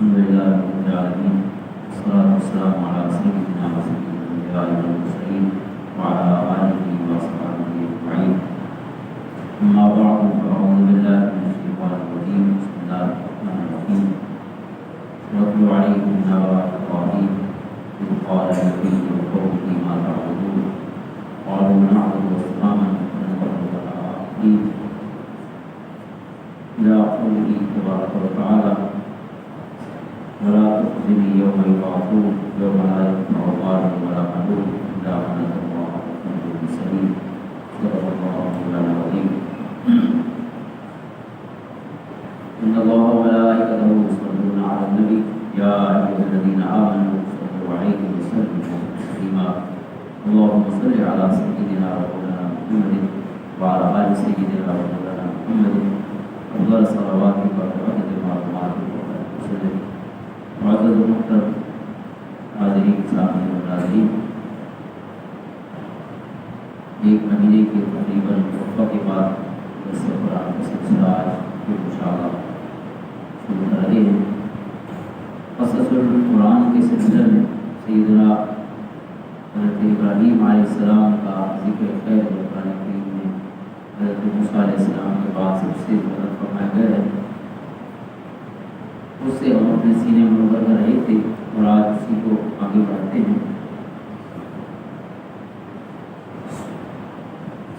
الحمد لله رب العالمين والصلاة والسلام على سيدنا وسيد الأنبياء والمرسلين وعلى آله وصحبه أجمعين. أما بعد فأعوذ بالله من الشيطان الرجيم. بسم الله الرحمن الرحيم. واتل عليهم نبأ إبراهيم إذ قال لأبيه وقومه ما تعبدون قالوا نعبد أصناما ونظل لها عاكفين إلى قوله تبارك وتعالى ولا تخزني يوم يبعثون يوم لا ينفع مال ولا بنون إلا من أتى الله بقلب سليم. صدق الله مولانا العظيم. إن الله وملائكته يصلون على النبي يا أيها الذين آمنوا صلوا عليه وسلموا تسليما. اللهم صل على سيدنا ومولانا محمد وعلى آل سيدنا ومولانا محمد أفضل صلواتك وعدد معلوماتك وسلم. معزز محترم حاضرین سامعین و ناظرین، ایک مہینے کے تقریباً وقفہ کے بعد درس قرآن کا سلسلہ آج پھر انشاءاللہ شروع کر رہے ہیں. قصص القرآن کے سلسلے میں سیدنا حضرت ابراہیم علیہ السلام کا ذکر خیر قرآن کریم میں حضرت موسیٰ علیہ السلام کے بعد سب سے زیادہ فرمایا گیا ہے. اس سے ہم اپنے سینے منور کر رہے تھے اور آج اسی کو آگے بڑھاتے ہیں.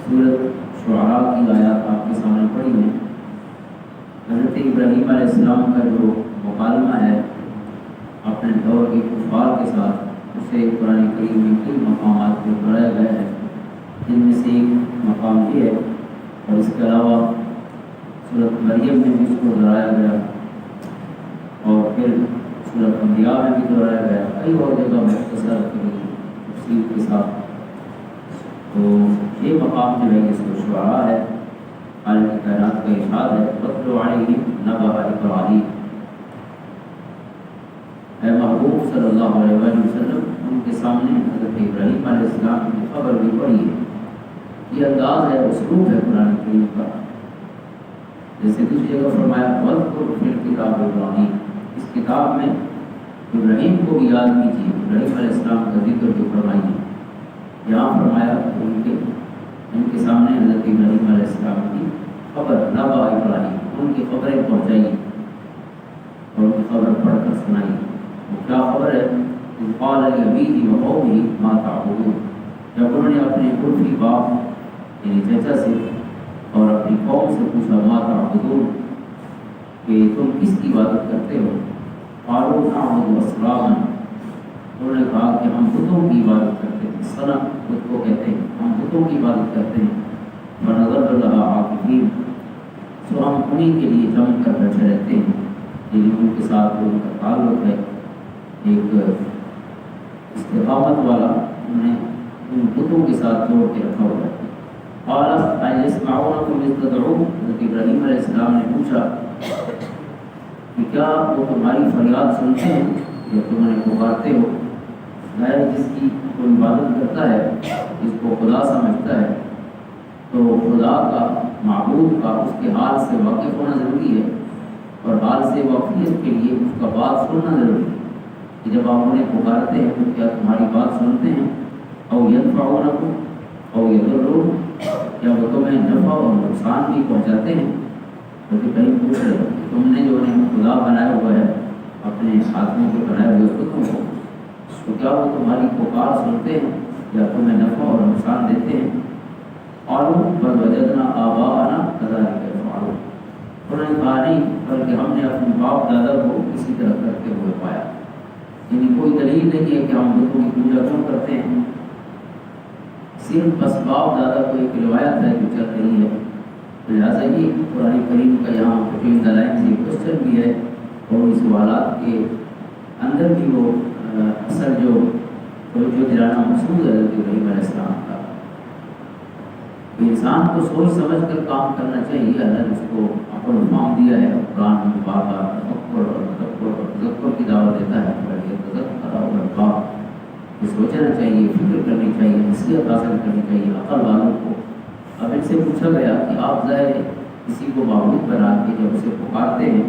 سورۃ شعراء کی آیات آپ کے سامنے پڑھی ہیں. حضرت ابراہیم علیہ السلام کا جو مکالمہ ہے اپنے دور کے کفار کے ساتھ، اسے قرآن کریم میں کئی مقامات پر بڑھایا گیا ہے، جن میں سے ایک مقام یہ ہے اور اس کے علاوہ سورۃ مریم میں بھی اس کو دہرایا گیا اور پھر سورۃ انبیاء میں بھی دہرایا گیا، کئی اور جگہ مختصر تفصیل کے ساتھ. تو یہ مقام جو ہے اس کو شعراء ہے. عالم کائنات کا ارشاد ہے واتل علیہم نبأ ابراہیم. اے محبوب صلی اللہ علیہ وسلم، ان کے سامنے حضرت ابراہیم علیہ السلام کی خبر بھی پڑھی ہے. یہ انداز ہے، اسلوب ہے قرآن کریم کا. جیسے دوسری جگہ فرمایا وَاذْكُرْ فِي الْكِتَابِ ابراہیم، اس کتاب میں ابراہیم کو بھی یاد کیجیے، ابراہیم علیہ السلام کا ذکر بھی فرمائیے. یہاں فرمایا ان کے سامنے حضرت ابراہیم علیہ السلام کی خبر نبأ ابراہیم، ان کی خبریں پہنچائیے اور ان کی خبر پڑھ کر سنائیے. وہ کیا خبر ہے؟ اذ قال لأبیہ وقومہ ما تعبدون، جب انہوں نے اپنے عرفی باپ یعنی چچا سے اور اپنی قوم سے پوچھا ما تعبدون کہ تم کس کی عبادت کرتے ہو؟ قالوا نعبد اصناما، انہوں نے کہا کہ ہم بتوں کی عبادت کرتے ہیں. صنم بت کو کہتے ہیں، ہم بتوں کی عبادت کرتے ہیں. فنظل لها عاکفین، سو ہم انہیں کے لیے جم کر بیٹھے رہتے ہیں. یعنی ان کے ساتھ ان کا تعلق ہے ایک استقامت والا، انہوں نے ان بتوں کے ساتھ جوڑ کے رکھا ہوا ہے. قال ایسمعونکم اذ تدعون، حضرت ابراہیم علیہ السلام نے پوچھا کہ کیا وہ تمہاری فریاد سنتے ہیں یا تم انہیں پکارتے ہو؟ غیر جس کی کوئی عبادت کرتا ہے، جس کو خدا سمجھتا ہے، تو خدا کا معبود کا اس کے حال سے واقف ہونا ضروری ہے اور حال سے واقفیت کے لیے اس کا بات سننا ضروری ہے. کہ جب آپ انہیں پکارتے ہیں تو کیا تمہاری بات سنتے ہیں؟ او ینفعونکم او یضرون، کیا وہ تمہیں نفع اور نقصان بھی پہنچاتے ہیں؟ کیونکہ کہیں پوچھ رہے ہو تم نے جو انہیں خدا بنایا ہوا ہے اپنے ہاتھوں کے بنائے ہوئے بتوں کو، تو کیا وہ تمہاری پکار سنتے ہیں یا تمہیں نفع اور نقصان دیتے ہیں؟ قالوا بل وجدنا آباءنا كذلك يفعلون، انہوں نے کہا نہیں بلکہ ہم نے اپنے باپ دادا کو اسی طرح کرتے ہوئے پایا. یعنی کوئی دلیل نہیں ہے کہ ہم بتوں کی پوجا کیوں کرتے ہیں، صرف بس باپ دادا کو ایک روایت ہے جو چل رہی ہے. لہٰذا یہ قرآن کریم کا یہاں بٹوین دا لائنز یہ کوشچن بھی ہے اور اس سوالات کے اندر بھی وہ اصل جو دلانا مقصود ہے حضرت ابراہیم علیہ السلام کا. انسان کو سوچ سمجھ کر کام کرنا چاہیے. اللہ نے اس کو عقل و فہم دیا ہے. قرآن میں بار بار تفکر اور تذکر کی دعوت دیتا ہے. سوچنا چاہیے، فکر کرنی چاہیے، نصیحت حاصل کرنی چاہیے عقل والوں کو. اب ان سے پوچھا گیا کہ آپ ظاہر کسی کو معبود بنا کے جب اسے پکارتے ہیں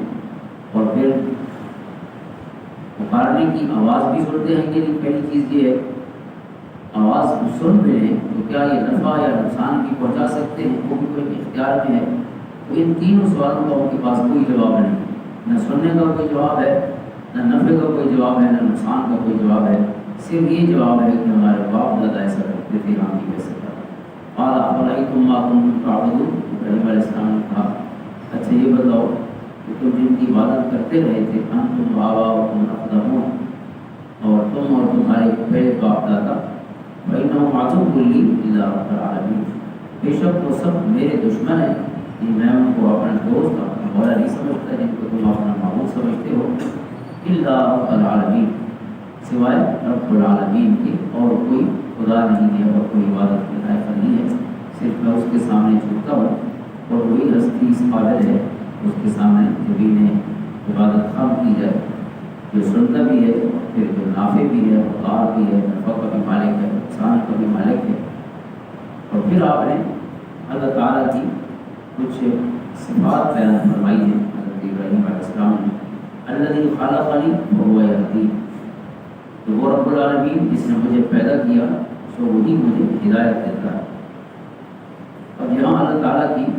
اور پھر پکارنے کی آواز بھی سنتے ہیں کہ نہیں؟ پہلی چیز یہ ہے آواز کو سن بھی لیں تو کیا یہ نفع یا نقصان بھی پہنچا سکتے ہیں، وہ بھی کوئی اختیار میں ہے؟ تو ان تینوں سوالوں کا ان کے پاس کوئی جواب نہیں، نہ سننے کا کوئی جواب ہے، نہ نفع کا کوئی جواب ہے، نہ نقصان کا کوئی جواب ہے، صرف یہ جواب ہے کہ ہمارے باپ دادا ایسا کرتے تھے، ہم بھی ویسے کرتے۔ اور افرأیتم ما کنتم تعبدون، ابراہیم علیہ السلام نے کہا اچھا یہ بتاؤ کہ تم جن کی عبادت کرتے رہے تھے، انتم وآباؤکم الاقدمون، اور تم اور تمہارے پہلے باپ دادا، فإنہم عدو لی الا رب العالمین، بے شک وہ سب میرے دشمن ہیں، کہ میں ان کو اپنا دوست اپنا مولا نہیں سمجھتا جن کو تم اپنا معبود سمجھتے ہو، الا رب العالمین، سوائے رب العالمین کے اور کوئی خدا نہیں ہے اور کوئی عبادت کے لائق نہیں ہے، صرف میں اس کے سامنے جھکتا ہوں اور وہی ہستی اس قابل ہے اس کے سامنے جب انہیں عبادت خام کی جائے، جو سنتا بھی ہے پھر جو نافع بھی ہے، مقار بھی ہے، نفع کا بھی مالک ہے، نقصان کا بھی مالک ہے۔ اور پھر آپ نے اللہ تعالیٰ کی کچھ صفات بیان فرمائی ہیں حضرت ابراہیم علیہ السلام نے، الذی خلقنی فہو یہدین، تو وہ رب العالمین جس نے مجھے پیدا کیا تو وہی مجھے ہدایت دیتا ہے۔ اب یہاں اللہ تعالیٰ کی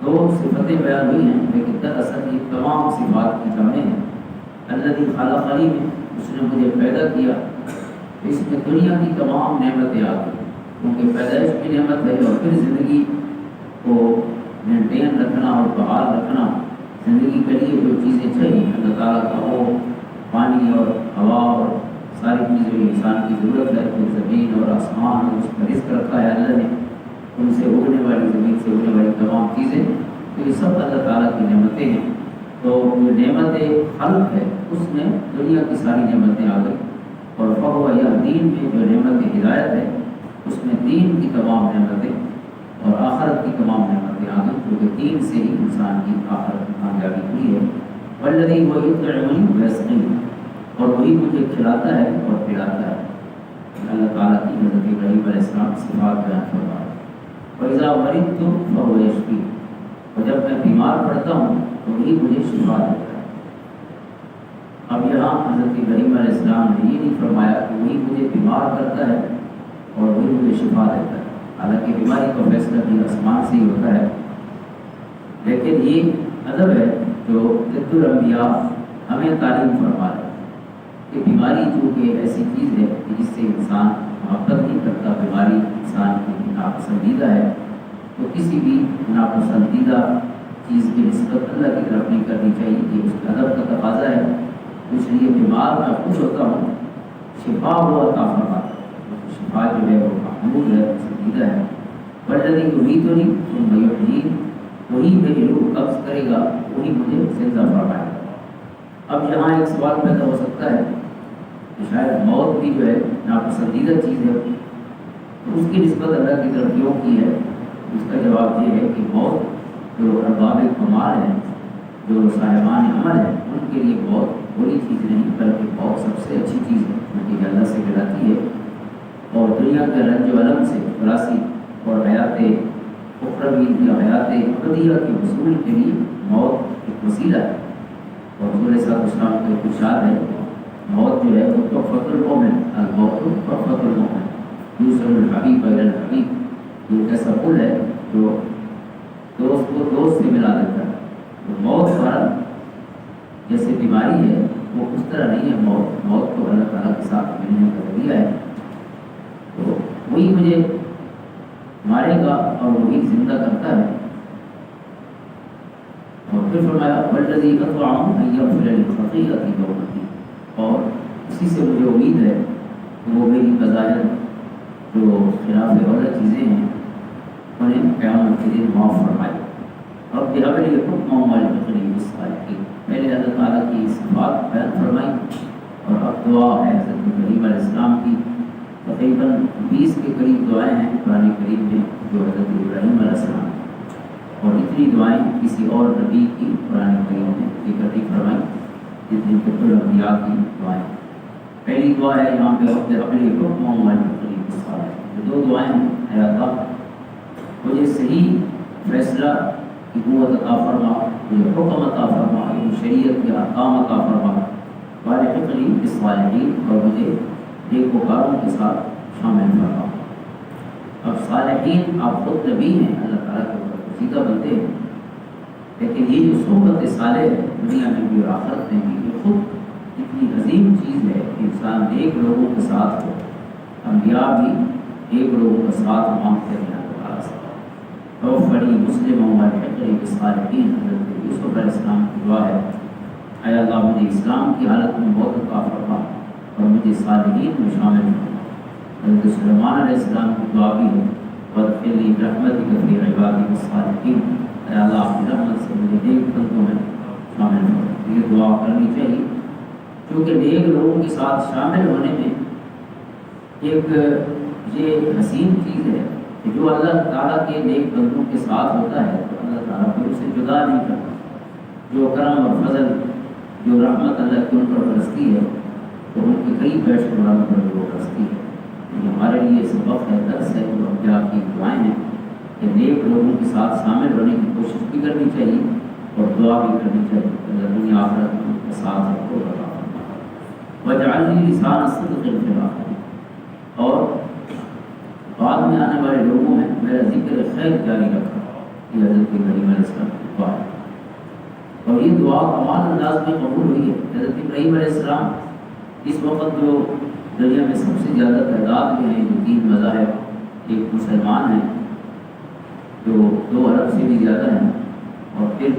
دو صفتیں بیان ہوئی ہیں، لیکن دراصل یہ تمام صفات کی جمع ہیں۔ الذی خلقنی میں اس نے مجھے پیدا کیا، اس میں دنیا کی تمام نعمتیں آ گئی، کیونکہ پیدائش کی نعمت ہے اور پھر زندگی کو مینٹین رکھنا اور بحال رکھنا، زندگی کے لیے جو چیزیں چاہیے اللہ تعالیٰ کا وہ پانی اور ہوا اور ساری چیزیں انسان کی ضرورت ہے، تو زمین اور آسمان اور اس کا رزق رکھا ہے اللہ نے، ان سے اگنے والی زمین سے اگنے والی تمام چیزیں، تو یہ سب اللہ تعالیٰ کی نعمتیں ہیں۔ تو جو نعمت خلق ہے اس میں دنیا کی ساری نعمتیں آ گئی، اور فہو یہدین میں جو نعمت ہدایت ہے اس میں دین کی تمام نعمتیں اور آخرت کی تمام نعمتیں آ گئی، کیونکہ دین سے ہی انسان کی آخرت کی کامیابی ہوئی ہے۔ والذی هو یطعمنی ویسقین، اور وہی مجھے کھلاتا ہے اور پلاتا ہے۔ اللہ تعالیٰ کی حضرت ابراہیم علیہ السلام صفات بیان فرما رہے ہیں۔ وَإِذَا مَرِضْتُ فَهُوَ يَشْفِينِ، اور جب میں بیمار پڑتا ہوں تو وہی مجھے شفا دیتا ہے۔ اب یہاں حضرت ابراہیم علیہ السلام نے یہ نہیں فرمایا کہ وہی مجھے بیمار کرتا ہے اور وہی مجھے شفا دیتا ہے، حالانکہ بیماری کا فیصلہ بھی آسمان سے ہی ہوتا ہے، لیکن یہ ادب ہے جو جد الانبیاء ہمیں تعلیم فرما رہے ہیں کہ بیماری چونکہ ایسی چیز ہے کہ جس سے انسان محبت نہیں کرتا، بیماری انسان کی ناپسندیدہ ہے، تو کسی بھی ناپسندیدہ چیز کی نسبت اللہ کی طرف نہیں کرنی چاہیے، یہ اس کے ادب کا تقاضا ہے۔ اس لیے بیمار میں خوش ہوتا ہوں، شفا وہ عطا فرماتا ہے، شفا جو ہے وہ محمود ہے، پسندیدہ ہے۔ والذی یمیتنی ثم یحیین، وہی میری روح قبض کرے گا، وہی مجھے زندہ فرمائے گا۔ اب یہاں ایک سوال پیدا ہو سکتا ہے کہ شاید موت بھی جو ہے ناپسندیدہ چیز ہے، تو اس کی نسبت اللہ کی طرف کیوں کی ہے؟ اس کا جواب یہ ہے کہ موت جو ارباب کمال ہیں، جو صاحبان عمل ہیں، ان کے لیے بہت بری چیز نہیں بلکہ بہت سب سے اچھی چیز ہے، کیونکہ یہ اللہ سے ملاتی ہے، اور دنیا کے رنج و علم سے خلاصی اور حیات اخروی یا حیات ابدیہ کے حصول کے لیے موت ایک وسیلہ ہے۔ اور حضور صلی اللہ علیہ وسلم کا ایک ارشاد ہے، موت جو ہے وہ تحفۃ المومن، الموت تحفۃ المومن یوصل الحبیب الی الحبیب، یہ ایسا پل ہے جو دوست کو دوست سے ملا دیتا ہے۔ تو موت فوراً جیسے بیماری ہے وہ اس طرح نہیں ہے، موت تو اللہ تعالیٰ کے ساتھ ملنے کا ذریعہ ہے، تو وہی مجھے مارے گا اور وہی زندہ کرتا ہے۔ اور پھر فرمایا والذی اطمع ان یغفر لی خطیئتی یوم الدین، اور اسی سے مجھے امید ہے کہ وہ میری فضائل جو خلاف اولا چیزیں ہیں انہیں قیامت کے دن معاف فرمائے۔ رب هب لي حکما والحقنی بالصالحین، میں نے اللہ تعالیٰ کی صفات بیان فرمائی، اور اب دعا ہے حضرت ابراہیم علیہ السلام کی، تقریباً 20 کے قریب دعائیں ہیں قرآن کریم میں جو حضرت ابراہیم علیہ السلام، اور اتنی دعائیں کسی اور نبی کی قرآن کریم میں ذکر نہیں فرمائی جتنی کہ الانبیاء کی دعائیں۔ پہلی دعا ہے یہاں پہ رب هب لي حکما والحقنی بالصالحین، جو دو دعائیں ہیں، اے اللہ مجھے صحیح فیصلہ کی قوت عطا فرما، مجھے حکم عطا فرما، شریعت کے احکام عطا فرما، والحقنی بالصالحین، اور مجھے نیکوکاروں کے ساتھ شامل فرما۔ اب صالحین آپ خود نبی ہیں، اللہ تعالیٰ کے اوپر سیدھا بنتے ہیں، لیکن یہ جو صحبت صالح ہے دنیا میں بھی اور آخرت میں بھی، یہ خود اتنی عظیم چیز ہے کہ انسان نیک لوگوں کے ساتھ ہو۔ انبیاء بھی نیک لوگوں کا ساتھ مانگتے ہیں اللہ تعالیٰ سے۔ توفنی مسلما والحقنی بالصالحین، حضرت یوسف علیہ السلام کی دعا ہے، اے اللہ مجھے اسلام کی حالت میں موت عطا فرما اور مجھے صالحین میں شامل فرما۔ حضرت سلیمان علیہ السلام کی دعا بھی ہے، وادخلنی برحمتک فی عبادک الصالحین، اے اللہ اپنی رحمت سے مجھے نیک بندوں میں شامل فرما۔ یہ دعا کرنی چاہیے، کیونکہ نیک لوگوں کے ساتھ شامل ہونے میں ایک یہ حسین چیز ہے کہ جو اللہ تعالیٰ کے نیک بندوں کے ساتھ ہوتا ہے تو اللہ تعالیٰ پھر اسے جدا نہیں کرتا۔ جو کرم اور فضل، جو رحمت اللہ کی ان پر برستی ہے تو ان کے کئی بیش قرآن پر وہ برستی ہے۔ یہ ہمارے لیے سبق ہے، درس ہے، جو انبیاء کی دعائیں ہیں کہ نیک لوگوں کے ساتھ شامل ہونے کی کوشش بھی کرنی چاہیے اور دعا بھی کرنی چاہیے اللہ دنیا آخرت میں ان کے ساتھ ہے کو عطا فرما۔ وجعلنی لسان صدق فی الآخرین، اور بعد میں آنے والے لوگوں میں میرا ذکر خیر جاری رکھا۔ یہ حضرت ابراہیم علیہ السلام کی دعا ہے، اور یہ دعا کمال انداز میں قبول ہوئی ہے۔ حضرت ابراہیم علیہ السلام اس وقت جو دنیا میں سب سے زیادہ تعداد میں ہیں، جو 3 مذاہب، ایک مسلمان ہیں جو 2 ارب سے بھی زیادہ ہیں، اور پھر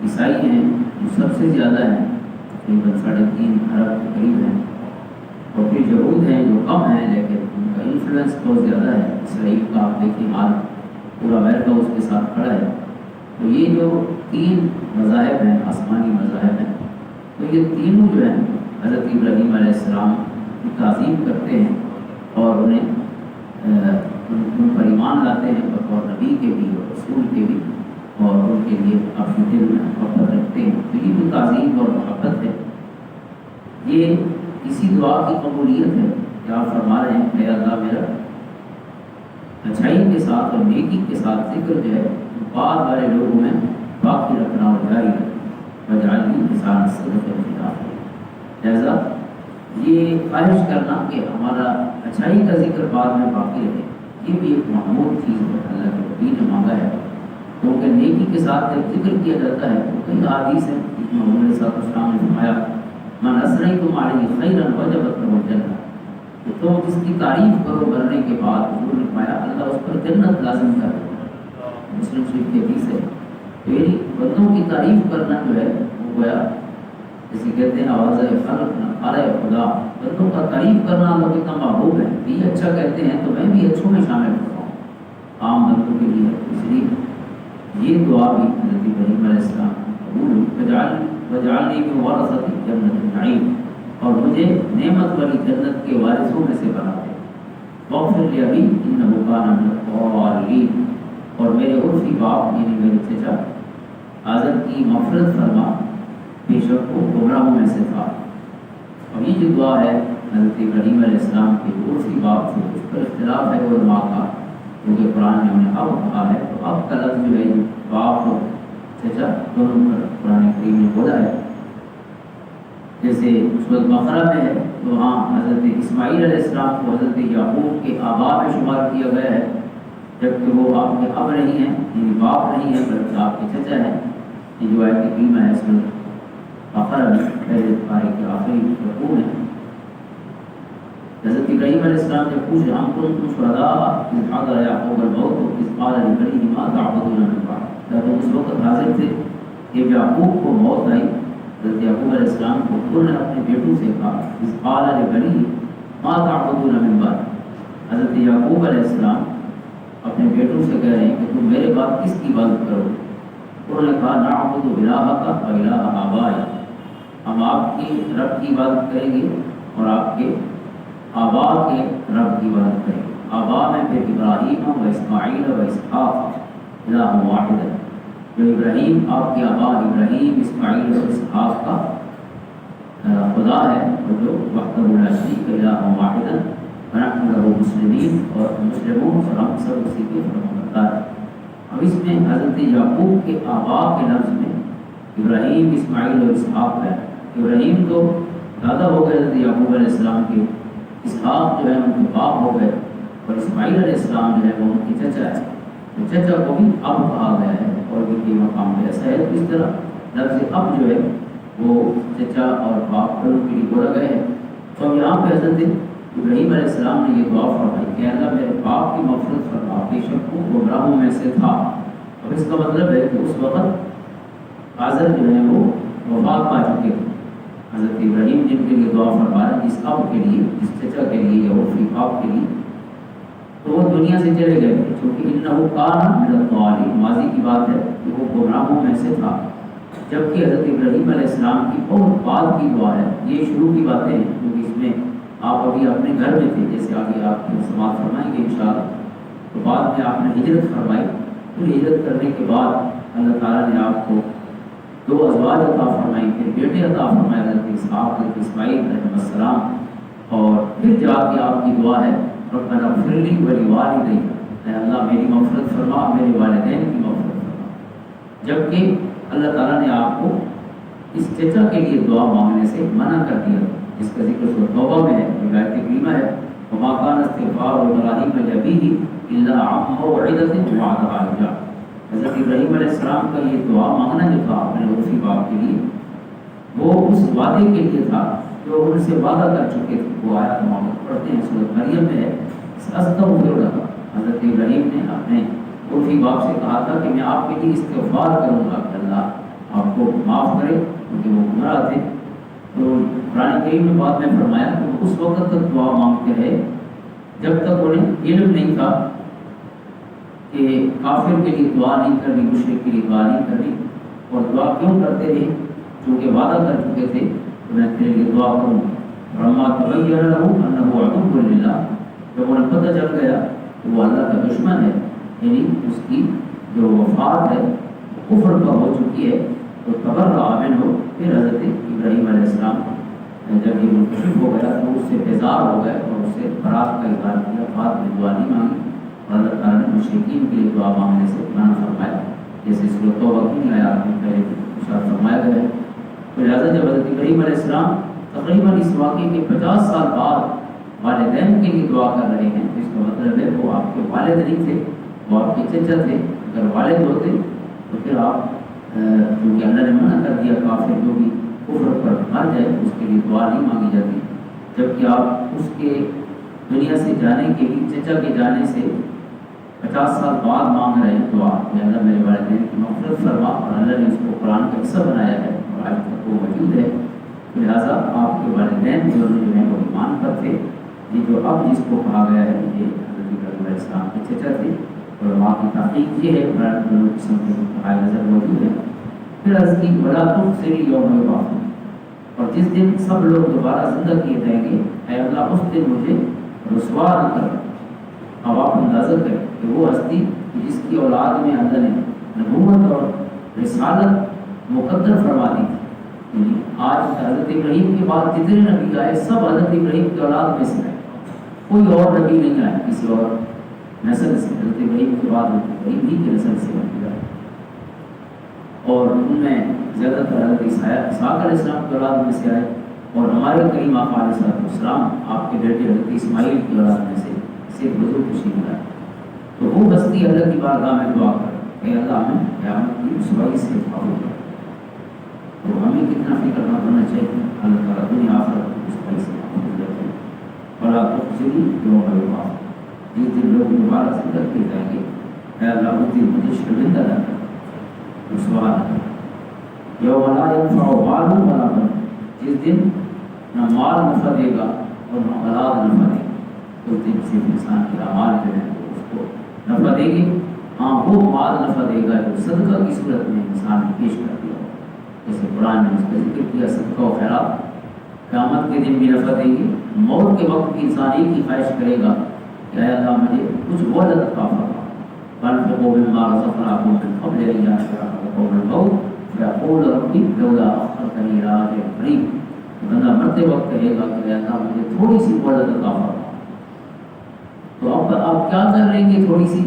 عیسائی ہیں جو سب سے زیادہ ہیں، تقریباً 3.5 ارب کے قریب ہیں، اور پھر یہود ہیں جو کم ہیں لیکن ان کا انفلوئنس بہت زیادہ ہے۔ اسرائیل کا آپ دیکھیں حال، پورا امریکہ اس کے ساتھ کھڑا ہے۔ تو یہ جو 3 مذاہب ہیں، آسمانی مذاہب ہیں، تو یہ تینوں جو ہیں حضرت ابراہیم علیہ السلام کی تعظیم کرتے ہیں اور انہیں ان پر ایمان لاتے ہیں بطور نبی کے بھی اور رسول کے بھی، اور ان کے لیے اپنے دل میں محبت رکھتے ہیں۔ تو یہ جو تعظیم اور محبت ہے، یہ اسی دعا کی قبولیت ہے کہ آپ فرما رہے ہیں کہ اللہ میرا اچھائی کے ساتھ اور نیکی کے ساتھ ذکر جو ہے بعد والے لوگوں میں باقی رکھنا اور جاری رکھنا۔ وجعلنی لسان صدق فی الآخرین، لہذا یہ خواہش کرنا کہ ہمارا اچھائی کا ذکر بعد میں باقی رہے، یہ بھی ایک محمود چیز ہے، اللہ کے نبی نے مانگا ہے، کیونکہ نیکی کے ساتھ جب ذکر کیا جاتا ہے تو کئی احادیث ہیں جس میں حضور صلی اللہ علیہ وسلم نے فرمایا من اثنیتم علیہ خیرا وجبت لہ الجنہ، تو تم جس کی تعریف کرو مرنے کے بعد، حضور نے فرمایا اللہ اس پر جنت لازم کر دے۔ مسلم شریف کی حدیث ہے۔ یعنی بندوں کی تعریف کرنا جو ہے وہ گویا جسے کہتے ہیں آواز خلق نہ خدا، بندوں کا تعریف کرنا اللہ کتنا محبوب ہے، یہ اچھا کہتے ہیں تو میں بھی اچھوں میں شامل ہوتا ہوں، عام بندوں کے لیے۔ اس لیے یہ دعا بھی حضرت ابراہیم علیہ السلام قبول ہوئی، وجعلنی من ورثۃ جنت النعیم، اور مجھے نعمت والی جنت کے وارثوں میں سے بنا دے۔ واغفر لأبی انہ کان من الضالین، اور میرے عرفی باپ یعنی میرے چچا آزر کی مغفرت فرما، بے شک وہ گمراہوں میں سے تھا۔ اور یہ جو دعا ہے حضرت ابراہیم علیہ السلام کے عرفی باپ سے، اس پر اختلاف ہے علماء کا، کیونکہ قرآن نے انہیں اب کہا ہے، تو اب کا لفظ جو ہے باپ اور چچا دونوں پر قرآن کریم نے بولا ہے۔ جیسے سورۃ بقرہ میں ہے تو ہاں حضرت اسماعیل علیہ السلام کو حضرت یعقوب کے آبا میں شمار کیا گیا ہے، جبکہ وہ آپ کے اب نہیں ہیں، یعنی باپ نہیں ہے بلکہ آپ کے چچا ہیں۔ یہ جو آیت کریمہ ہے سورۃ بقرہ میں پہلے پارے کے آخری رکوع ہے۔ حضرت ابراہیم علیہ السلام نے پوچھا ہم کنتم شہداء اذ حضر یعقوب الموت اذ قال لبنیہ ما تعبدون من بعدی، جب وہ اس وقت حاضر تھے کہ یعقوب کو موت آئی، حضرت یعقوب علیہ السلام کو انہوں نے اپنے بیٹوں سے کہا اذ قال لبنیہ ما تعبدون من بعدی، حضرت یعقوب علیہ السلام اپنے بیٹوں سے کہہ رہے ہیں کہ تم میرے بعد کس کی عبادت کرو؟ انہوں نے کہا نعبد الہک و الہ آبائک، ہم آپ کی رب کی عبادت کریں گے اور آپ کے آبا کے رب کی عبادت کریں گے۔ آبا میں پھر ابراہیم و اسماعیل و اسحاق الہ واحد، جو ابراہیم آپ کے آبا ابراہیم اسماعیل اور اسحاق کا خدا ہے، اور جو وحدہ لا شریک الہ واحد ونحن لہ مسلمین، اور مسلمون اور ہم سب اسی کے فرمانبردار ہیں۔ اب اس میں حضرت یعقوب کے آبا کے لفظ میں ابراہیم اسماعیل اور اسحاق ہے۔ ابراہیم تو دادا ہو گئے حضرت یعقوب علیہ السلام کے، اسحاق جو ہے ان کے باپ ہو گئے، اور اسماعیل علیہ السلام جو ہے وہ ان کے چچا ہے، تو چچا کو بھی اب کہا گیا ہے، اور بھی کے مقام پہ ایسا ہے۔ تو اس طرح لفظ اب جو ہے وہ چچا اور باپ دونوں کے لیے بولا گیا ہے۔ تو یہاں پہ حضرت ابراہیم علیہ السلام نے یہ دعا فرمائی کہ اللہ میرے باپ کی مغفرت فرما، بے شک وہ گمراہوں میں سے تھا۔ اب اس کا مطلب ہے کہ اس وقت آزر جو ہے وہ وفات پا چکے تھے، حضرت ابراہیم جن کے لیے دعا فرما رہے، جس اب کے لیے، جس چچا کے لیے یا وفی باپ کے لیے، تو وہ دنیا سے چلے گئے تھے، چونکہ انہو کان من الضالین، ماضی کی بات ہے کہ وہ گمراہوں میں سے تھا۔ جبکہ حضرت ابراہیم علیہ السلام کی بہت بعد کی دعا ہے، یہ شروع کی باتیں ہیں، کیونکہ اس میں آپ ابھی اپنے گھر میں تھے، جیسے آگے آپ کی سماعت فرمائیں گے انشاءاللہ۔ تو بعد میں آپ نے ہجرت فرمائی، پھر ہجرت کرنے کے بعد اللہ تعالیٰ نے آپ کو 2 ازواج عطا فرمائی، پھر بیٹے عطا فرمائے، حضرت اسحاق، حضرت اسماعیل علیہ السلام، اور پھر جا کے آپ کی دعا ہے ربنا اغفر لی ولوالدی، اے اللہ میری مغفرت فرما، میرے والدین کی مغفرت فرما۔ جبکہ اللہ تعالیٰ نے آپ کو اس چچا کے لیے دعا مانگنے سے منع کر دیا، جس کا ذکر سورۃ توبہ میں ہے، روایت کریمہ ہے، وما كان استغفار ابراہیم لابیہ الا عن موعدۃ وعدہا ایاہ۔ حضرت ابراہیم علیہ السلام کا یہ دعا مانگنا جو تھا اپنے عرفی باپ کے لیے، وہ اس وعدے کے لیے تھا جو ان سے وعدہ کر چکے تھے۔ وہ آیات محمد پڑھتے ہیں، سورۃ مریم میں ہے، استغفر لک، حضرت ابراہیم نے اپنے عرفی باپ سے کہا تھا کہ میں آپ کے لیے استغفار کروں گا کہ اللہ آپ کو معاف کرے، کیونکہ وہ گمراہ تھے۔ تو قرآن کریم میں بعد میں فرمایا کہ وہ اس وقت تک دعا مانگتے رہے جب تک انہیں علم نہیں تھا کہ کافر کے لیے دعا نہیں کرنی، مشرک کے لیے دعا نہیں کرنی، اور دعا کیوں کرتے رہے؟ چونکہ وعدہ کر چکے تھے کہ میں تیرے لیے دعا کروں گا۔ فلما تبین لہ انہ عدو للہ، جب انہیں پتہ چل گیا کہ وہ اللہ کا دشمن ہے، یعنی اس کی جو وفات ہے کفر پر ہو چکی ہے، تو تبرأ منہ، پھر حضرت ابراہیم علیہ السلام جب یہ منتشر ہو گیا تو اس سے بیزار ہو گئے اور اس سے برات کا اظہار کیا، بعد میں دعا نہیں مانگی، اور اللہ تعالیٰ نے مشرکین کے لیے دعا مانگنے سے منع فرمایا، جیسے سورۃ توبہ کی آیات میں پہلے ارشاد فرمایا گیا ہے۔ تو لہٰذا جب حضرت ابراہیم علیہ السلام تقریباً اس واقعے کے 50 سال بعد والدین کے لیے دعا کر رہے ہیں، تو اس کا مطلب ہے وہ آپ کے والد نہیں تھے، وہ آپ کے چچا تھے۔ اگر والد ہوتے تو پھر آپ کیونکہ اللہ نے منع کر دیا کافر جو بھی کفر پر مر جائے اس کے لیے دعا نہیں مانگی جاتی، جبکہ آپ اس کے دنیا سے جانے کے لیے چچا کے جانے سے 50 سال بعد مانگ رہے ہیں دعا کہ اللہ میرے والدین کی مغفرت فرما، اور اللہ نے اس کو قرآن کا حصہ بنایا ہے اور آج تک وہ موجود ہے۔ لہٰذا آپ کے والدین جو ہیں وہ ایمان پر تھے، یہ جو اب جس کو کہا گیا ہے یہ حضرت ابراہیم علیہ السلام کے چچا تھے، اور وہاں کی تحقیق یہ ہے قرآن دونوں قسم کے متحد نظر موجود ہے۔ پھر عرض کی ولا تخزنی یوم یبعثون، اور جس دن سب لوگ دوبارہ زندہ کیے جائیں گے، اے اللہ اس دن مجھے رسوا نہ کر۔ اب آپ اندازہ کریں کہ وہ ہستی جس کی اولاد میں اللہ نے نبوت اور رسالت مقدر فرما دی تھی، یعنی آج حضرت ابراہیم کے بعد جتنے نبی آئے سب حضرت ابراہیم کی اولاد میں سے آئے، کوئی اور نبی نہیں آئے کسی اور نسل سے، حضرت ابراہیم کے بعد حضرت ابراہیم ہی کی نسل سے نبی آئے، اور ان میں زیادہ تر حضرت اسحاق علیہ السلام کی اولاد میں سے آئے، اور ہمارے کریم آقا علیہ السلام آپ کے بیٹے حضرت اسماعیل کی اولاد میں سے صرف بزرگ تشریف لائے۔ تو وہ ہستی اللہ کی بارگاہ میں دعا کر کہ اللہ ہمیں قیامت کی رسوائی سے محفوظ رکھے۔ تو ہمیں کتنا فکر نہ کرنا چاہیے، اللہ تعالیٰ دنیا آخرت کی رسوائی سے محفوظ رکھے۔ ولا تخزنی یوم یبعثون، جس دن لوگ دوبارہ زندہ کیے جائیں گے، اے اللہ اس دن مجھے شرمندہ نہ کر، رسوا نہ کر۔ یوم لا ینفع مال ولا بنون، جس دن نہ مال نفع دے گا اور نہ اولاد نفع دے گا، اس دن صرف انسان کے اعمال جو ہیں اس کو نفع دے گی۔ ہاں وہ مال نفع دے گا جو صدقہ کی صورت میں انسان نے پیش کر دیا، جیسے قرآن نے اس کا ذکر کیا، صدقہ و خیرات قیامت کے دن بھی نفع دے گی۔ موت کے وقت بھی انسان ایک ہی خواہش کرے گا کہ اے اللہ مجھے کچھ مہلت عطا فرما، وانفقوا مما رزقناکم من قبل ان یأتیکم الموت فیقول ربی لولا اخرتنی الی اجل قریب، بندہ مرتے وقت کہے گا کہ اے اللہ مجھے تھوڑی سی مہلت عطا فرما۔ تو اب آپ کیا کر لیں گے تھوڑی سی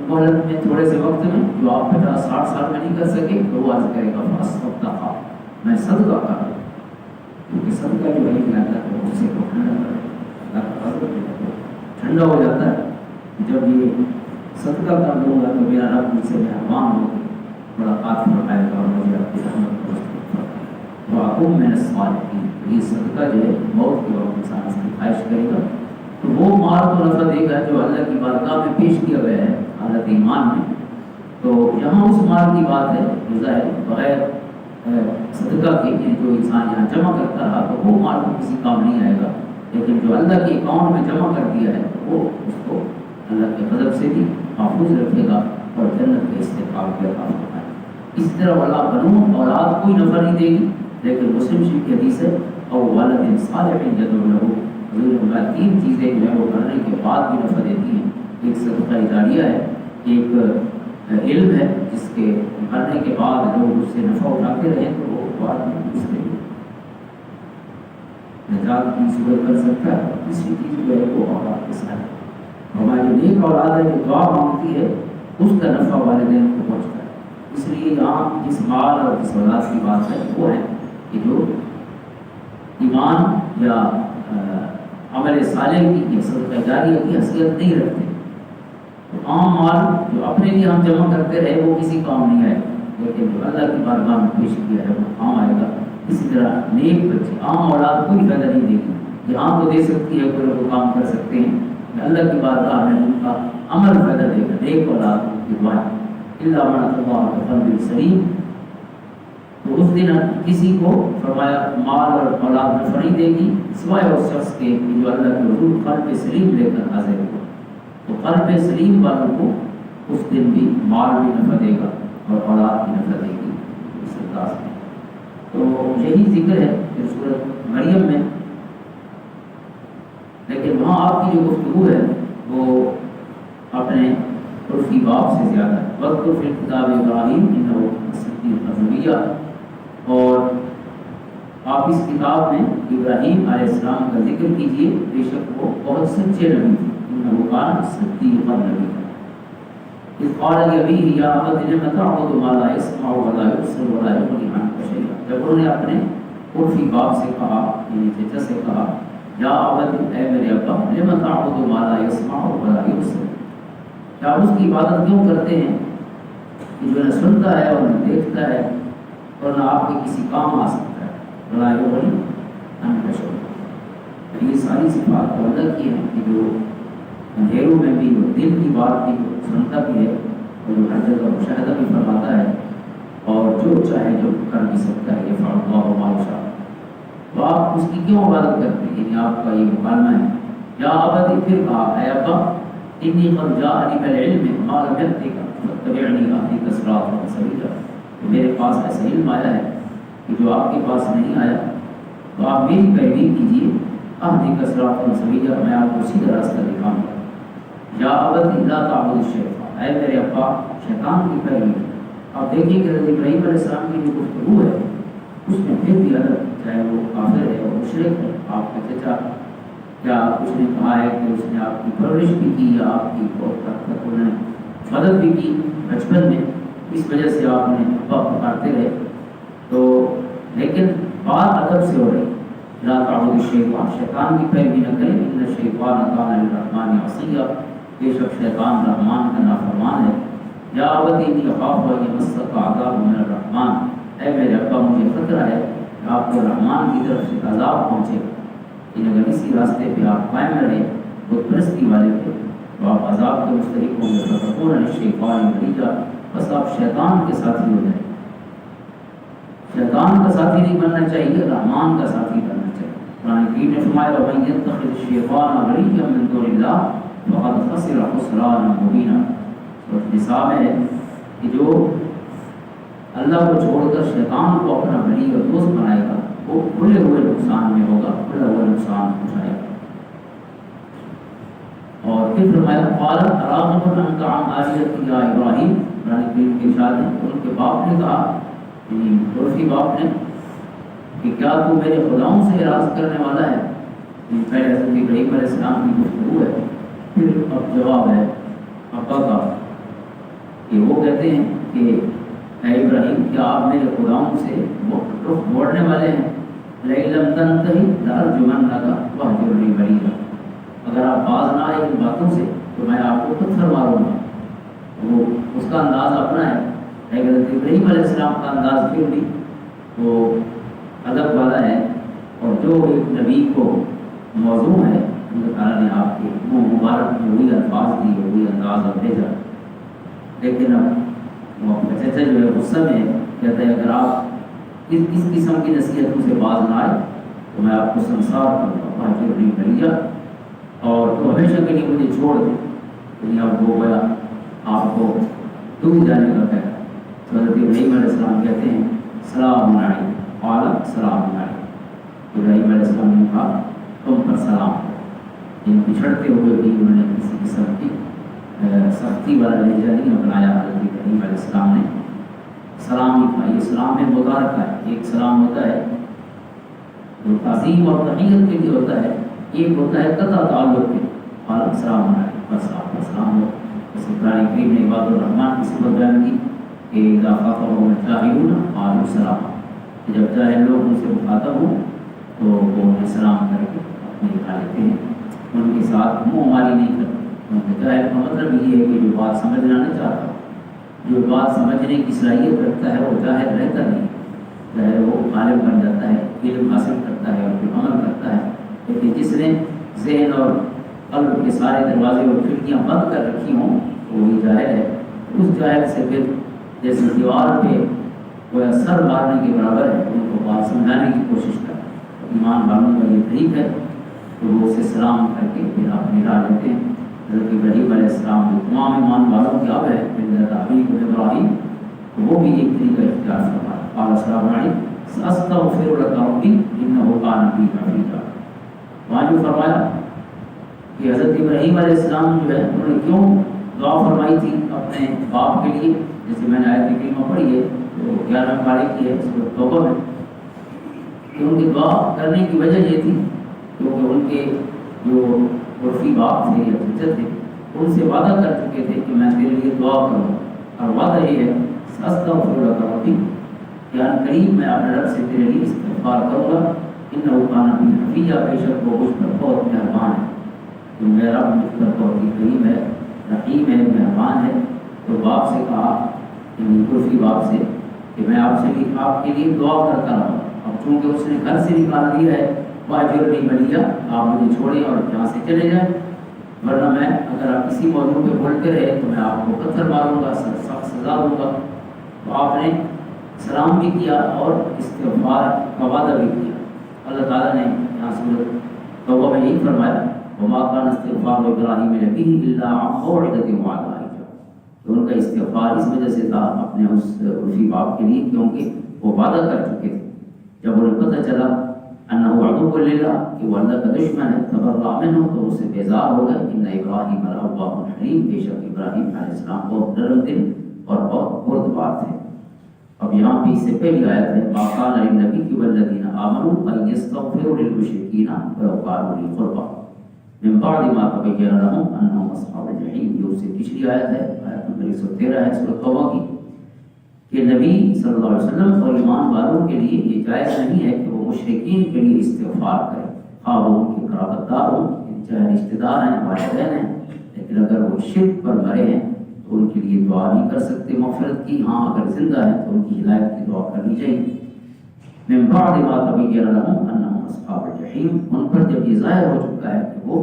مہلت میں، تھوڑے سے وقت میں، جو آپ 50-60 سال میں نہیں کر سکے، تو وہ عرض کرے گا فاصدق، میں صدقہ کر لوں۔ کیونکہ صدقہ جو ہے اللہ کے غصے کو ٹھنڈا کر دیتا ہے، اللہ کا غضب جو ہے وہ ٹھنڈا ہو جاتا ہے۔ جب یہ صدقہ کر دوں گا تو میرا رب مجھ سے مہربان ہو کے ملاقات فرمائے گا اور مجھے اپنی رحمت کو تو آکم میں نے سوال کی یہ صدقہ جو ہے موت کے وقت انسان اس کی خواہش کرے گا تو وہ مال تو نفع دے گا جو اللہ کی بارگاہ میں پیش کیا گیا ہے حالت ایمان میں۔ تو یہاں اس مال کی بات ہے جو ظاہر بغیر صدقہ کے جو انسان یہاں جمع کرتا رہا تو وہ مال کو کسی کام نہیں آئے گا، لیکن جو اللہ کے اکاؤنٹ میں جمع کر دیا ہے وہ اس کو اللہ کے غضب سے بھی محفوظ رکھے گا اور جنت کے استحقاق کے عطا فرمائے گا۔ اسی طرح اللہ بنون اولاد کوئی نفع نہیں دے گی، لیکن مسلم شریف کی حدیث ہے اور والد صالح یدعو لہ، حضور اللہ تین چیزیں جو ہے وہ کرنے کے بعد بھی نفع دیتی ہیں، ایک صدقہ جاریہ ہے، ایک علم ہے جس کے مرنے کے بعد لوگ اس سے نفع اٹھاتے رہیں تو وہ بعد میں اس سے نجات کی صورت کر سکتا ہے۔ تیسری چیز جو ہے وہ اولاد کے ساتھ ہماری نیک اولاد ہے جو دعا مانگتی ہے اس کا نفع والدین کو پہنچتا ہے۔ اس لیے یہاں جس مال اور جس اولاد کی بات ہے وہ ہے کہ جو ایمان یا عمل صالح کی یا صدقہ جاریہ کی حیثیت نہیں رکھتے، تو عام مال جو اپنے لیے ہم جمع کرتے رہے وہ کسی کام نہیں آئے، لیکن جو اللہ کی بارگاہ میں پیش کیا ہے وہ کام آئے گا۔ اسی طرح نیک بچے عام اولاد کوئی فائدہ نہیں دے گی، یہاں تو دے سکتی ہے کوئی لوگ کام کر سکتے ہیں، اللہ کی بارگاہ میں ان کا عمل فائدہ دے گا، نیک اولاد کی دعائیں الا من اللہ بقلب سلیم۔ تو اس دن کسی کو فرمایا مال اور اولاد نفع نہیں دے گی سوائے اس شخص کے جو اللہ کے حضور قلب سلیم لے کر حاضر ہو، تو قلب سلیم والوں کو اس دن بھی مال بھی نفع دے گا اور اولاد بھی نفع دے گی اس انداز میں۔ تو یہی ذکر ہے کہ سورۃ مریم میں، لیکن وہاں آپ کی جو گفتگو ہے وہ اپنے عرفی باب سے زیادہ ہے۔ وقت فی کتاب ابراہیم انہ صدیق نبیہ، اور آپ اس کتاب میں ابراہیم علیہ السلام کا ذکر کیجئے، بے شک وہ بہت سچے نبی تھے، انہ کان صدیق نبیہ۔ اذ قال لأبیہ یا ابت لم تعبد ما لا يسمع ولا يبصر ولا یغنی عنک شیئا، جب انہوں نے اپنے عرفی باب سے کہا، یعنی چچا سے کہا یا ابت اے میرے ابا لم تعبد ما لا يسمع ولا يبصر، کیا اس کی عبادت کیوں کرتے ہیں کہ جو نہ سنتا ہے اور نہ دیکھتا ہے اور نہ آپ کے کسی کام آ سکتا ہے، ولا یغنی عنک شیئا۔ یہ ساری صفات اللہ کی ہیں کہ جو اندھیروں میں بھی وہ دل کی بات بھی سنتا بھی ہے اور جو ہر جگہ مشاہدہ بھی فرماتا ہے اور جو چاہے جو کر بھی سکتا ہے، یہ اللہ ما یشاء۔ تو آپ اس کی کیوں عبادت کرتے ہیں؟ یعنی آپ کا یہ مکالمہ ہے۔ یا ابت، پھر کہا اے ابا انی قد جاءنی من العلم ما لم یأتک فاتبعنی اهدک صراطا سویا، کہ میرے پاس ایسا علم آیا ہے کہ جو آپ کے پاس نہیں آیا، تو آپ میری پیروی کیجیے، اهدک صراطا سویا، میں آپ کو سیدھا راستہ دکھاؤں گا۔ یا ابت لا تعبد الشیطان، اے میرے ابا شیطان کی پیروی۔ آپ دیکھیں کہ حضرت ابراہیم علیہ السلام کی جو گفتگو ہے اس میں پھر بھی ادب، چاہے وہ کافر ہے اور مشرک ہے، آپ کا چچا، کیا اس نے کہا ہے کہ اس نے آپ کی پرورش بھی کی یا آپ کی بہت حد تک انہوں نے مدد بھی کی بچپن میں، اس وجہ سے آپ نے ابا پکارتے رہے، تو لیکن بات ادب سے ہو رہی، لا تعبد الشیطان، شیطان کی پیروی نہ کریں، ان الشیطان کان للرحمن عصیا، بے شک شیطان رحمان کا نافرمان ہے۔ یا ابت انی اخاف ان یمسک عذاب من الرحمن، اے میرے ابا مجھے خطرہ ہے کہ آپ کو رحمان کی طرف سے عذاب پہنچے، کہ اگر اسی راستے پہ آپ قائم رہے بت پرستی والے تھے تو آپ عذاب کے مستحق ہوں گے، فتکون للشیطان ولیجا، بس آپ شیطان کے ساتھی ہو جائیں۔ شیطان کا ساتھی نہیں بننا چاہیے، رحمان کا ساتھی بننا چاہیے۔ قرآن کریم نے فرمایا وَمَن يَتَّخِذِ الشَّيْطَانَ وَلِيًّا مِن دُونِ اللَّهِ فَقَدْ خَسِرَ خُسْرَانًا مُبِينًا۔ سورۃ نساء میں ہے کہ جو اللہ کو چھوڑ کر شیطان کو اپنا ولی اور دوست بنائے گا وہ کھلے ہوئے نقصان میں ہوگا، کھلا ہوا نقصان اٹھائے گا۔ اور پھر فرمایا قال اراغب انت عن آلهتی یا ابراہیم، قرآن کریم کے ارشاد ہے، ان کے باپ نے کہا، یعنی عرفی باپ نے، کہ کیا تو میرے خداؤں سے اعراض کرنے والا ہے؟ پہلے حضرت ابراہیم علیہ السلام کی گفتگو ہے، پھر اب جواب ہے ابا کا کہ وہ کہتے ہیں کہ اے ابراہیم کیا آپ میرے خداؤں سے رخ موڑنے والے ہیں؟ لئن لم تنتہی لأرجمنک واہجرنی ملیہ، اگر آپ باز نہ آئے ان باتوں سے تو میں آپ کو پتھر ماروں گا۔ وہ اس کا انداز اپنا ہے، لیکن حضرت ابراہیم علیہ السلام کا انداز پھر بھی وہ ادب والا ہے، اور جو ایک نبی کو موضوع ہے اللہ تعالیٰ نے آپ کے منہ مبارک میں وہی الفاظ دیے، وہی انداز اور بھیجا۔ لیکن اب وہ اپنا چچا جو ہے غصہ میں کہتا ہے اگر آپ اس قسم کی نصیحتوں سے باز نہ آئے تو میں آپ کو سنسار کروں گا، واہجرنی ملیہ، اور تو ہمیشہ کے لیے مجھے چھوڑ دیں۔ یعنی اب ہو گیا آپ کو دور جانے کا کہا۔ تو حضرت ابراہیم علیہ السلام کہتے ہیں سلام علیکم، قال سلام علیکم، ابراہیم علیہ السلام نے کہا تم پر سلام۔ ان پچھڑتے ہوئے بھی انہوں نے کسی قسم کی سختی والا لہجہ نہیں اپنایا۔ حضرت ابراہیم علیہ السلام نے سلام ہی کہا۔ یہ سلام میں مبارک ہے، ایک سلام ہوتا ہے جو تعظیم اور تحیت کے لیے ہوتا ہے، ایک ہوتا ہے قطع تعلق کے، قال السلام علیکم، بس آپ کا سلام ہو۔ جیسے قرآن کریم نے عباد الرحمن کی صفت بیان کی کہ اذا خاطبهم الجاہلون قالوا سلاما، کہ جب جاہل لوگ ان سے مخاطب ہوں تو وہ انہیں سلام کر کے اپنے اٹھا لیتے ہیں، ان کے ساتھ منہ ماری نہیں کرتے۔ ان کے جاہل کا مطلب یہ ہے کہ جو بات سمجھنا نہیں چاہتا، جو بات سمجھنے کی صلاحیت رکھتا ہے وہ جاہل رہتا نہیں، چاہے وہ عالم بن جاتا ہے، علم حاصل کرتا ہے اور پھر عمل کرتا ہے۔ لیکن جس نے ذہن اور قلب کے سارے دروازے اور کھڑکیاں بند کر رکھی ہوں تو وہی جاہل ہے۔ اس جاہل سے پھر جیسے دیوار پہ کوئی سر مارنے کے برابر ہے، ان کو بات سمجھانے کی کوشش کرتا ہے۔ ایمان والوں کا یہ طریق ہے تو وہ اسے سلام کر کے پھر اپنی راہ لیتے ہیں۔ حضرت ابراہیم علیہ السلام جو تمام ایمان والوں کی اب ہے ملت ابیکم ابراہیم، تو وہ بھی ایک طریقہ اختیار فرمایا، قال السلام علیکم سأستغفر لك ربی انہ کان بی حفیظا۔ وہاں جو فرمایا کہ حضرت ابراہیم علیہ السلام جو ہے انہوں نے کیوں دعا فرمائی تھی اپنے باپ کے لیے، جیسے میں نے آیت کریمہ پڑھی ہے تو 11 پارے کی ہے سورۃ توبہ میں، کہ ان کی دعا کرنے کی وجہ یہ تھی کیونکہ ان کے جو عرفی باپ تھے یا چچا تھے ان سے وعدہ کر چکے تھے کہ میں تیرے لیے دعا کروں، اور وعدہ یہ ہے سأستغفر لك ربی، کہ ان قریب میں اپنے رب سے تیرے لیے استغفار کروں گا، انہ کان بی حفیظا، بے شک وہ مجھ پر بہت مہربان ہے، تو میرا رب مجھ پر بہت ہی قریب ہے، رحیم ہے، مہربان ہے۔ تو باپ سے کہا، یعنی عرفی باپ سے، کہ میں آپ سے بھی آپ کے لیے دعا کرتا رہوں۔ اب چونکہ اس نے گھر سے نکال دیا ہے، واہجرنی ملیہ، آپ مجھے چھوڑیں اور یہاں سے چلے جائیں، ورنہ میں اگر آپ کسی موضوع پہ بولتے رہے تو میں آپ کو پتھر ماروں گا، سخت سزا دوں گا۔ تو آپ نے سلام بھی کیا اور استغفار کا وعدہ بھی کیا۔ اللہ تعالیٰ نے یہاں سورۃ توبہ میں یہی فرمایا وما كان استغفار ابراہیم لأبیہ الا عن موعدۃ وعدہا، کہ ان کا استغفار اس وجہ سے تھا اپنے اس عرفی باپ کے لیے کیونکہ وہ وعدہ کر چکے تھے۔ جب انہیں پتہ چلا انہ عدو للہ، کہ وہ اللہ کا دشمن ہے، تبرأ منہ، تو اس سے بیزار ہو گئے۔ ان ابراہیم لأواه حلیم، بے شک ابراہیم علیہ السلام بہت نرم دل اور بہت بردبار تھے۔ اب یہاں بھی اس سے پہلی آیت ہے ما كان للنبی والذین آمنوا ان یستغفروا للمشرکین ولو كانوا اولی قربی من بعد ما تبین لهم انهم اصحاب الجحیم۔ یہ اس سے پچھلی آیت ہے، آیت نمبر 113 ہے سورۃ توبہ کی، کہ نبی صلی اللہ علیہ وسلم اور ایمان والوں کے لیے یہ جائز نہیں ہے کہ وہ مشرکین کے لیے استغفار کریں، خواہ وہ ان کے قرابت دار ہوں، چاہے رشتہ دار ہیں، والدین ہیں، لیکن اگر وہ شرک پر مرے ہیں تو ان کے لیے دعا نہیں کر سکتے مغفرت کی۔ ہاں اگر زندہ ہیں تو ان کی ہدایت کی دعا کرنی چاہیے۔ من بعد ما تبین لهم انهم اصحاب الجحیم، ان پر جب یہ ظاہر ہو چکا ہے کہ وہ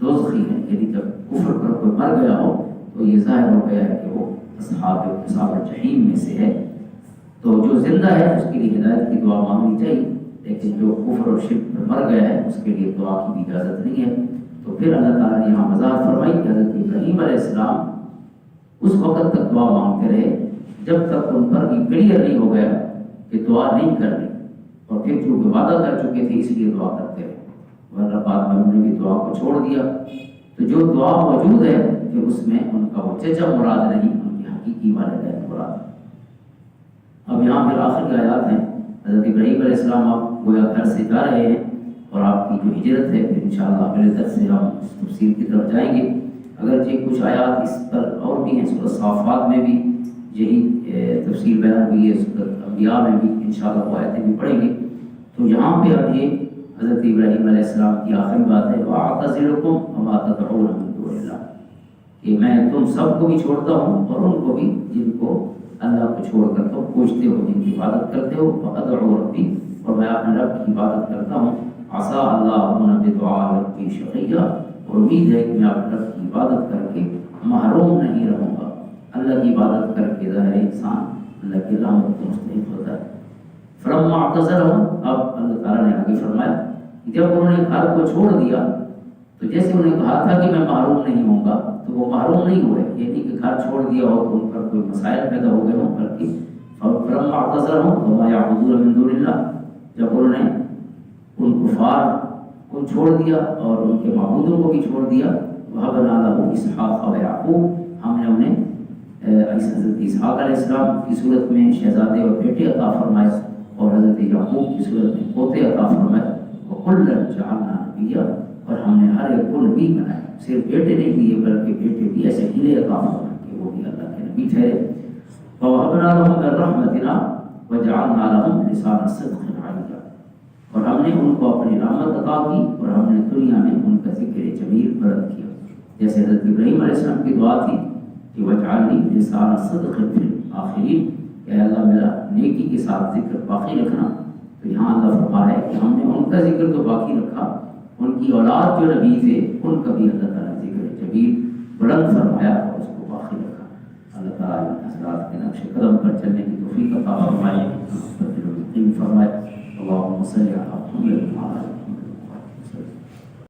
دوزخی ہیں، یعنی جب کفر پر کوئی مر گیا ہو تو یہ ظاہر ہو گیا ہے کہ وہ اصحاب الجحیم میں سے ہے، تو جو زندہ ہے اس کے لیے ہدایت کی دعا مانگنی چاہیے، لیکن جو کفر اور شرک پر مر گیا ہے اس کے لیے دعا کی بھی اجازت نہیں ہے۔ تو پھر اللہ تعالیٰ نے یہاں وضاحت فرمائی کہ حضرت ابراہیم علیہ السلام اس وقت تک دعا مانگتے رہے جب تک ان پر یہ کلیئر نہیں ہو گیا کہ دعا نہیں کرنی، اور پھر چونکہ وعدہ کر چکے تھے اس لیے دعا کرتے رہے، ورنہ بعد میں انہوں نے بھی دعا کو چھوڑ دیا۔ تو جو دعا موجود ہے کہ اس میں ان کا وہ چچا مراد نہیں، ان کے حقیقی والدین مراد۔ اب یہاں پھر آخر کی آیات ہیں، حضرت ابراہیم علیہ السلام آپ گویا گھر سے جا رہے ہیں اور آپ کی جو ہجرت ہے پھر انشاءاللہ اگلے درس سے ہم اس تفسیر کی طرف جائیں گے، اگرچہ کچھ آیات اس پر اور بھی ہیں، سورۃ صافات میں بھی یہی تفسیر بیان ہوئی ہے، سورۃ انبیاء میں بھی انشاءاللہ وہ آیتیں بھی پڑھیں گے۔ تو یہاں پہ اب یہ حضرت ابراہیم علیہ السلام کی آخری بات ہے وَأَعْتَزِلُكُمْ وَمَا تَدْعُونَ مِن دُونِ اللَّهِ، کہ میں تم سب کو بھی چھوڑتا ہوں اور ان کو بھی جن کو اللہ کو چھوڑ کر تم پوچھتے ہو، جن کی عبادت کرتے ہو، وَأَدْعُو رَبِّي، اور میں اپنے رب کی عبادت کرتا ہوں، عَسَىٰ اللَّهُ أَن بِدُعَاءِ رَبِّي شَقِيًّا، اور امید ہے کہ میں اپنے رب کی عبادت کر کے محروم نہیں رہوں گا۔ اللہ کی عبادت کر کے ظاہر انسان اللہ کی رحمت کو مستحق ہوتا ہے۔ فلما اعتزلهم، اب اللہ تعالیٰ نے آگے فرمایا کہ جب انہوں نے گھر کو چھوڑ دیا تو جیسے انہیں کہا تھا کہ میں محروم نہیں ہوں گا تو وہ محروم نہیں ہوئے، یعنی کہ گھر چھوڑ دیا ہو تو ان پر کوئی مسائل پیدا ہو گئے ہوں کر کے۔ فلما اعتزلهم وما يعبدون من دون الله، جب انہوں نے ان کفار کو چھوڑ دیا اور ان کے معبودوں کو بھی چھوڑ دیا، وَهَبْنَا لَهُ إِسْحَاقَ وَيَعْقُوبَ، ہم نے انہیں حضرت اسحاق علیہ السلام کی صورت میں شہزادے اور بیٹے عطا فرمائے اور حضرت یعقوب کی صورت میں پوتے عطا فرمائے، وَكُلًّا جَعَلْنَا نَبِيًّا، اور ہم نے ہر ایک کو نبی بنایا، صرف بیٹے نہیں دیے بلکہ بیٹے بھی ایسے ہیلے عطا فرمائے کہ وہ بھی اللہ کے نبی ٹھہرے۔ وَوَهَبْنَا لَهُم مِّن رَّحْمَتِنَا وَجَعَلْنَا لَهُم لِّسَانَ صِدْقٍ عَلِيًّا، اور ہم نے ان کو اپنی رحمت عطا کی اور ہم نے دنیا میں ان کا ذکر جمیل بلند کیا، جیسے حضرت ابراہیم علیہ السلام کی دعا تھی کہ وَاجْعَلْنِي لِسَانَ صِدْقٍ فِي الْآخِرِينَ، کہ اللہ میرا نیکی کے ساتھ ذکر باقی رکھنا۔ تو یہاں اللہ فرما ہے کہ ہم نے ان کا ذکر تو باقی رکھا، ان کی اولاد جو نبی تھے ان کا بھی اللہ تعالیٰ نے ذکر جمیل بلند فرمایا اور اس کو باقی رکھا۔ اللہ تعالیٰ ان حضرات کے نقش قدم پر چلنے کی توفیق عطا فرمائے، فرمائے اللہم صلی علی محمد۔